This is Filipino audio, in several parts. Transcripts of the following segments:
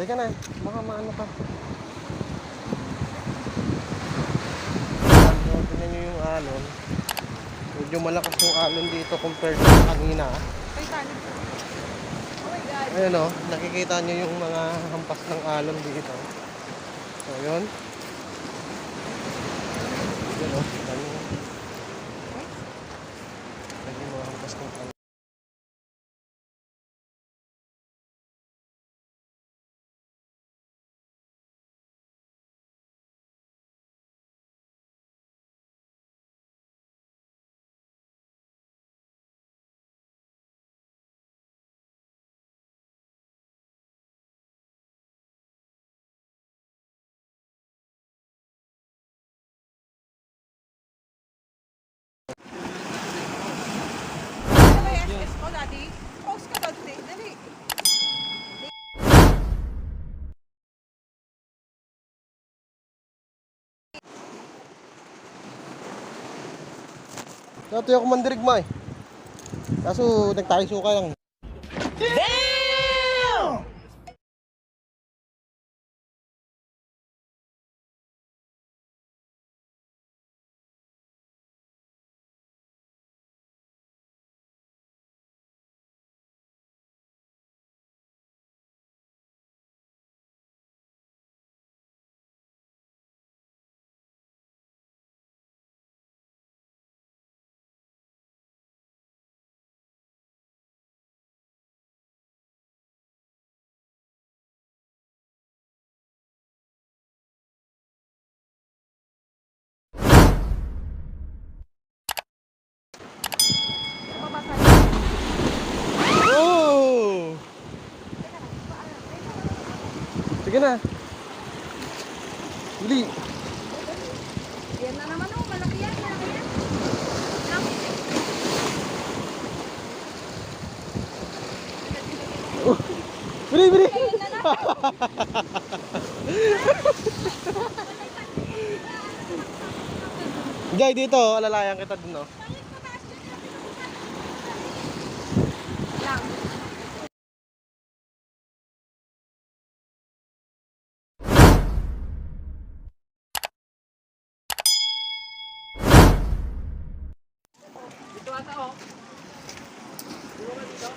Halika na, baka maano ka. Tignan nyo yung alon. Medyo malakas yung alon dito compared sa kanina. Ay, tanig po. Oh my God. Ayun o, nakikita nyo yung mga hampas ng alon dito. So yun. Yun o, kita nyo. Lagi mga hampas ng alon. Ano ba yung SS ko, Daddy? Post ka daw today. Dali. Dati ako mandirigma eh. Kaso nagtayo ka lang. Babasa. Oh! Sige na. Huli. Yan na naman oh. Malaki yan. Malaki yan. Lang. Bili, bili. Ayun na na. Jay, dito, alalayan kita dun, no? Lang. Dito ata oh. Dito ka dito.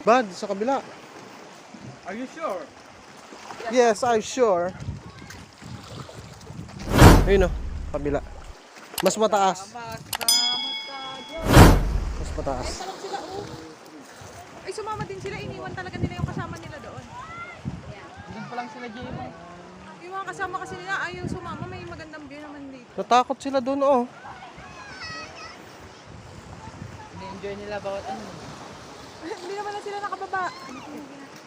Bad, sa kabila. Are you sure? Yes, I'm sure. Ayun, no? Kabila. Mas mataas. Mas mataas. Ay, talag sila oh. Ay, sumama din sila. Iniwan talaga nila yung kasama nila doon. Doon pa lang sila, Jimmy. Yung mga kasama kasi nila ayaw sumama. May magandang view naman dito. Natakot sila doon, oh. Ini-enjoy nila bawat ano. Hindi naman na sila nakababa.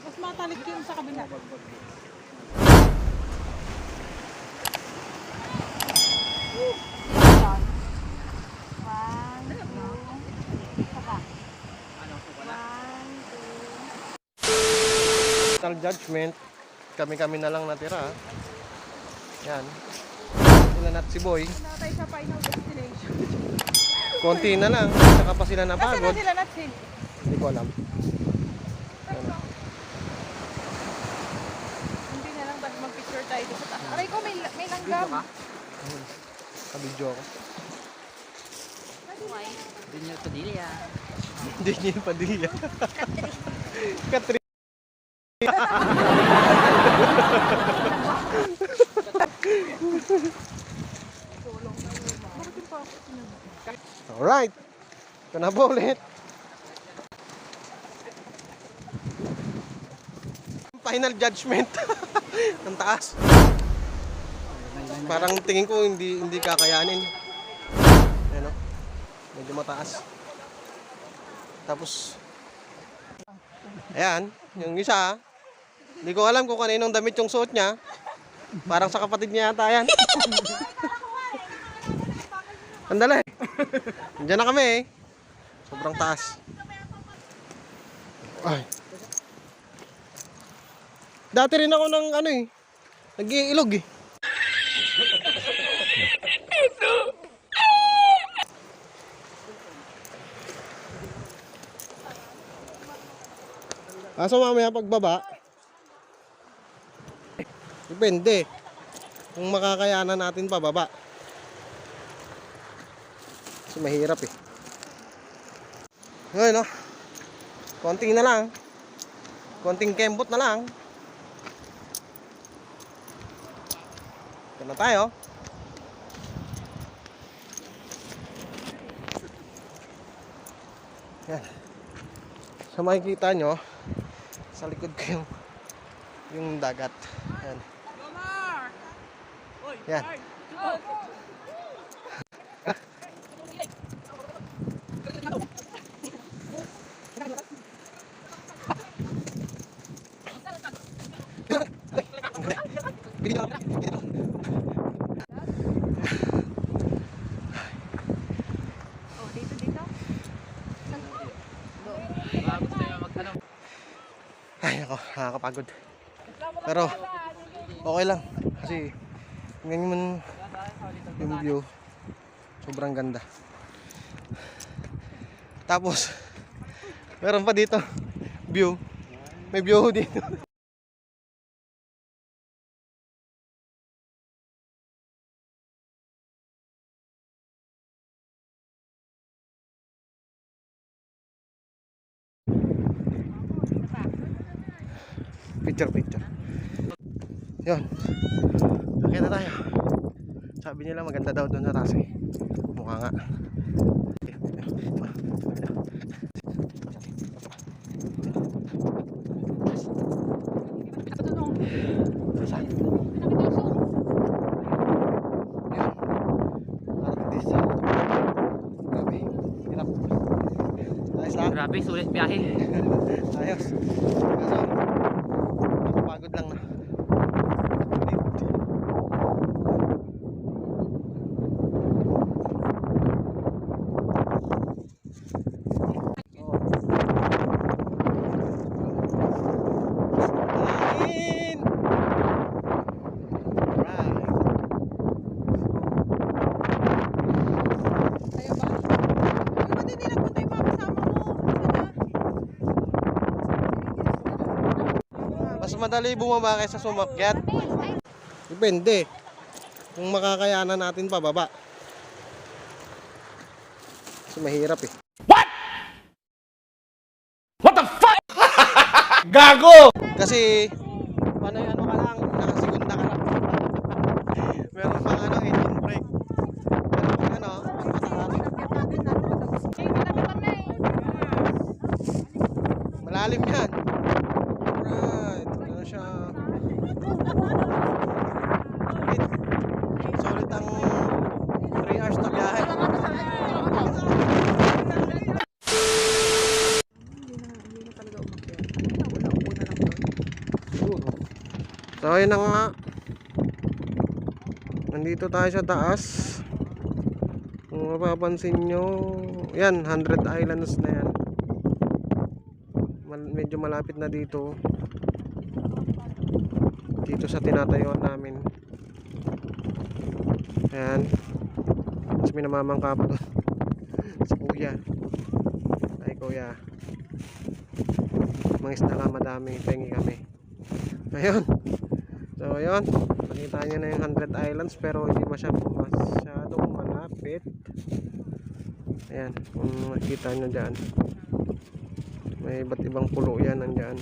Mas matalik yun sa kabila. Final judgment. Kami-kami na lang natira. Yan. Sila nat si Boy. Punta tayo sa final destination. Konti na lang. Saka pa sila Kasi na napagod. sila natin. Hindi ko alam. Hindi na lang dahil mag-picture tayo dito sa taas. Aray ko, may langgam. Kabidyo ako. Doon yung Padilla. Hindi niya yung padilla. Katri. Alright. Ito na po ulit. Final judgment. Ang taas. Parang tingin ko hindi kakayanin. Ano? Medyo mataas. Tapos ayan, yung isa, hindi ko alam kung kaninong damit yung suot niya. Parang sa kapatid niya yata yan. Andali. Diyan na kami eh. Sobrang taas. Ay. Dati rin ako ng ano eh. Nag-iilog eh. Kaso mamaya pagbaba, depende kung makakayanan natin pababa. Kasi mahirap eh. Ngayon no, konting na lang. Konting kembot na lang. Ito na tayo. Yan. So makikita nyo, sa likod ko yung dagat. Yan. Yan. Oh, dito. Baka gusto nyo magtanong. Ay ako, nakakapagod. Pero okay lang kasi ganyan yung view. Sobrang ganda. Tapos meron pa dito view. May view dito. Picture. Yun. Nakita tayo. Sabi nila maganda daw doon sa taas eh. Mukha nga. Saan? Yun. Arkitis. Grabe. Hirap. Ayos lang. Grabe, sulit biyahe. Ayos. Kaso, nakapagod lang na. Hangin! Alright. Sa'yo ba? Uy, ba't hindi nagpunta yung mga kasama mo? Mas madali bumaba kaysa sumakyat. Depende kung makakayanan natin pababa. Kasi mahirap eh. Gago! Kasi ano ka lang, nakasigunda ka lang. Meron pang engine brake. Meron pang pataas. Malalim yan. Alright, ano siya. Solid ang 3 hours na biyahe. So ayun na nga. Nandito tayo sa taas. Kung mapapansin nyo, yan, 100 Islands na yan. Medyo malapit na dito. Dito sa tinatayuan namin. Ayan. Tapos may namamangka pa doon. Si kuya. Ay kuya. Mga isda ka madami. Pengi kami. Ayun. So ayun. Nakita nyo na yung 100 Islands pero hindi masyadong malapit. Ayan. Kung makikita nyo dyan. May iba't ibang pulo yan nandyan.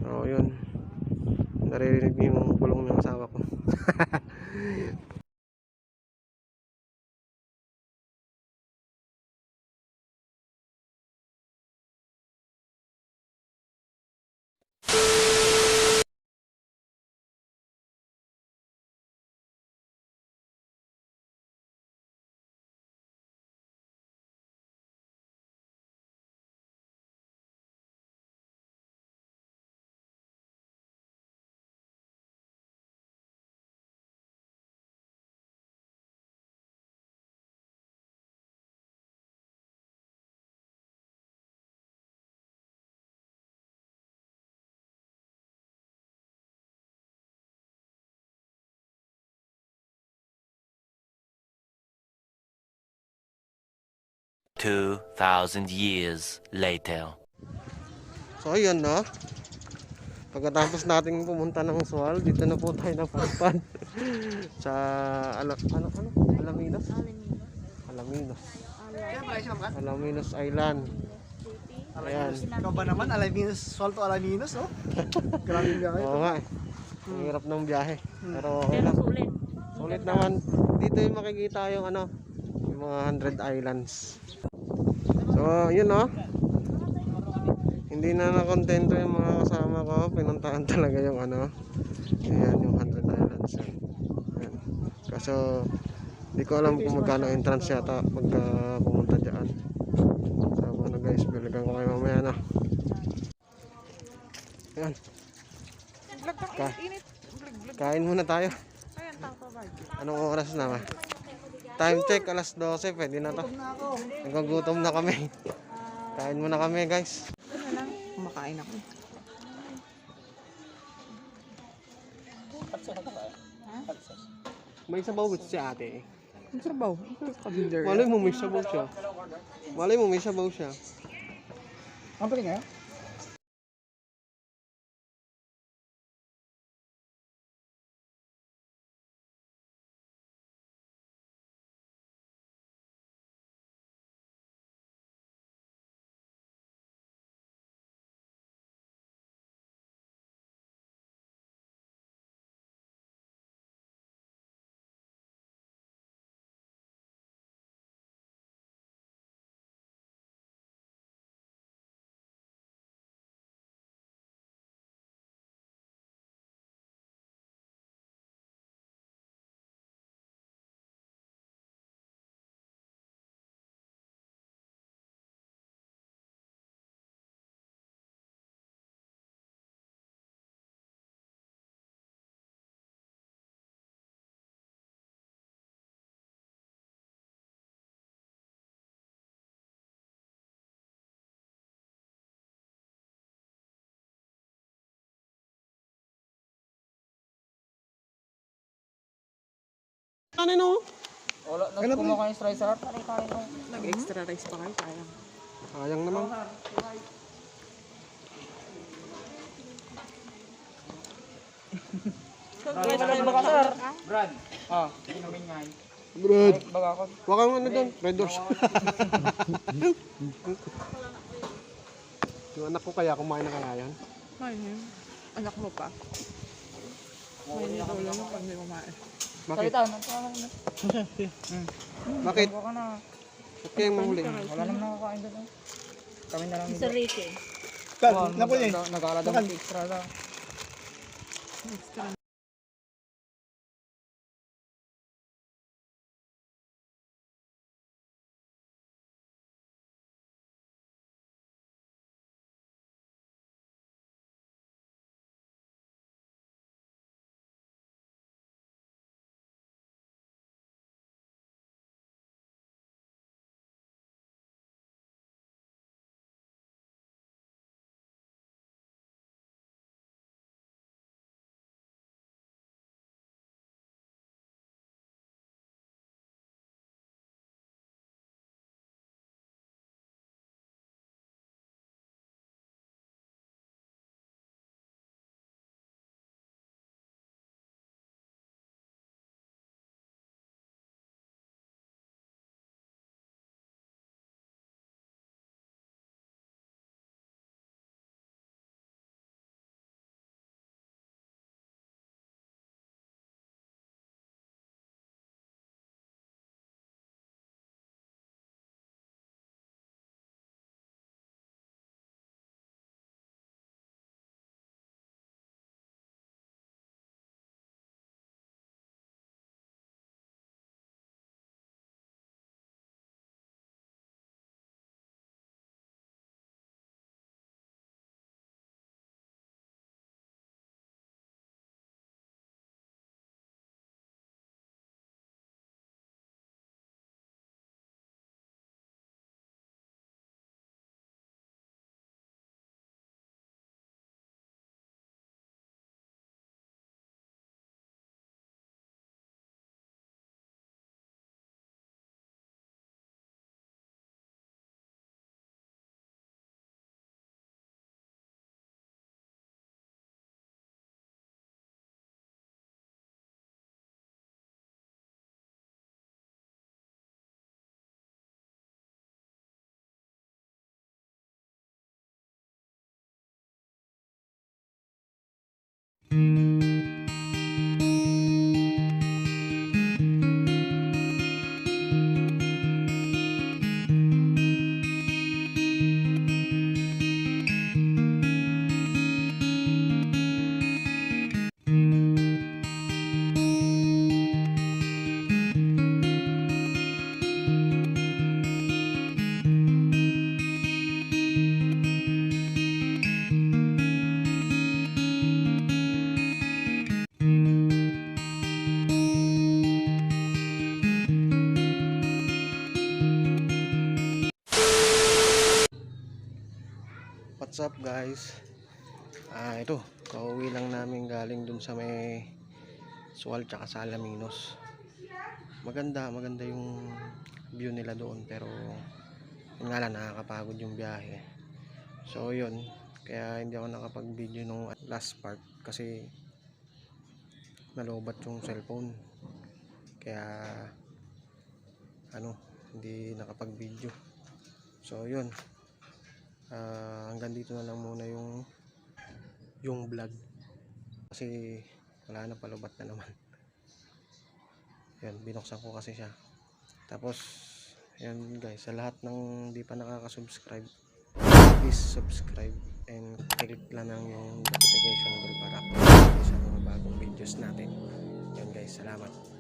Oo, yun. Naririnig niyo yung bulong ng asawa ko. 2,000 years later. So ayun no. Pagkatapos nating pumunta ng Sual, dito na po tayo napunta sa Alaminos. Alaminos Island. Ayan. Ikaw ba naman? Alaminos, Salto Alaminos, oh? Grabe yung biyahe Oo ito. nga eh. Ang hirap ng biyahe. Pero okay lang. Sulit. Sulit naman. Dito yung makikita yung yung mga 100 islands. So, yun no. Hindi na nakontento yung mga kasama ko. Pinuntahan talaga yung ayan, yung 100 islands. Ayan. Kaso, hindi ko alam kung magkano entrance yata pagka pumunta dyan. So, guys, biligan ko kayo mamaya na. Ayan. Kain muna tayo. Anong oras na ba? Time check, alas 12. Pwede na to. Nagkagutom na kami. Kain muna kami guys. Kumakain ako. May sabaw ba si ate? Ang sabaw. Kabinder. Malay mo may sabaw siya. Malay mo may sabaw siya. Ang pwede nga? Ano no? Wala na kumakain sa rice. Nag-extra rice pa kayo. Sayang. Sayang naman. Brad. Ah, inumin nga. Brad. Baga ako. Wag kang doon. Red doors. Yung anak ko kaya kumain na kaya yan? Ayun. Anak mo pa. May ulo mo pag may kumain. Bakit? Salita, nagkakamang na. Bakit? Bawa ka na. Ba't kayong mahuli? Wala naman nakakain doon. Kami na lang. Sa Ricky. Naku niya. Nag-aalala ng extra lang. Extra. What's up guys? Ito, kauwi lang namin galing dun sa may Sual tsaka sa Alaminos. Maganda yung view nila doon, pero yun nga lang, nakakapagod yung biyahe. So yun, kaya hindi ako nakapag-video nung last part kasi nalobat yung cellphone. Kaya hindi nakapag-video. So yun, hanggang dito na lang muna yung vlog kasi wala na, palubat na naman. Yan, binuksan ko kasi siya. Tapos yan guys, sa lahat ng di pa nakaka-subscribe, please subscribe and click lang yung notification bell para update sa mga bagong videos natin. Yan guys, salamat.